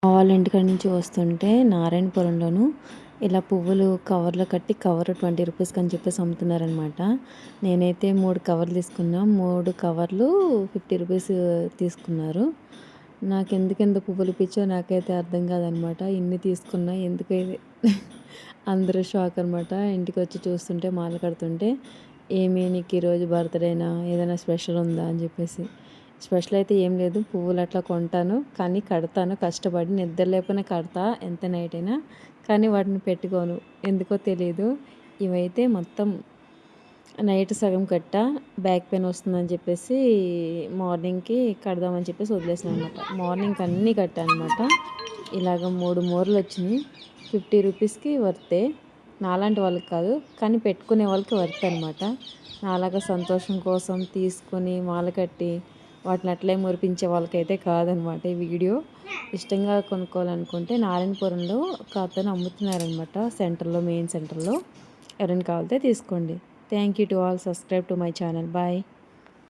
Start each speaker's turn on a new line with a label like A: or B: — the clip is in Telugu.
A: వాళ్ళ ఇంటికాడ నుంచి వస్తుంటే నారాయణపురంలోను ఇలా పువ్వులు కవర్లో కట్టి కవర్ 20 రూపీస్కి అని చెప్పేసి అమ్ముతున్నారనమాట. నేనైతే 3 కవర్లు తీసుకున్నా. 3 కవర్లు 50 రూపీస్ తీసుకున్నారు. నాకెందుకు ఇంత పువ్వులు పిచ్చో నాకైతే అర్థం కాదనమాట. ఇన్ని తీసుకున్నా ఎందుకు ఇది అందరూ షాక్ అనమాట. ఇంటికొచ్చి చూస్తుంటే మాల కడుతుంటే, "ఏమి నీకు ఈరోజు బర్త్‌డేనా? ఏదైనా స్పెషల్ ఉందా?" అని చెప్పేసి. స్పెషల్ అయితే ఏం లేదు. పువ్వులు అట్లా కొంటాను. కానీ కడతాను కష్టపడి. నిద్ర లేకపోయినా కడతా ఎంత నైట్ అయినా. కానీ వాటిని పెట్టుకోను. ఎందుకో తెలీదు. ఇవైతే మొత్తం నైట్ సగం కట్టా. బ్యాక్ పెయిన్ వస్తుందని చెప్పేసి మార్నింగ్‌కి కడదామని చెప్పేసి వదిలేసాననమాట. మార్నింగ్‌కి అన్నీ కట్టాననమాట. ఇలాగ 3 మూరలొచ్చినియి. 50 రూపీస్‌కి వర్తే. నాలాంటి వాళ్ళకి కాదు. కానీ పెట్టుకునే వాళ్ళకి వర్త్ అనమాట. నాలాగా సంతోషం కోసం తీసుకొని మాల కట్టి వాటిని అట్లే మురిపించే వాళ్ళకైతే కాదనమాట ఈ వీడియో. ఇష్టంగా కొనుక్కోవాలనుకుంటే నారాయణపురంలో ఒక అతను అమ్ముతున్నారనమాట సెంటర్‌లో, మెయిన్ సెంటర్‌లో. ఎవరైనా కావాలితే తీసుకోండి. Thank you to all. Subscribe to my channel. Bye.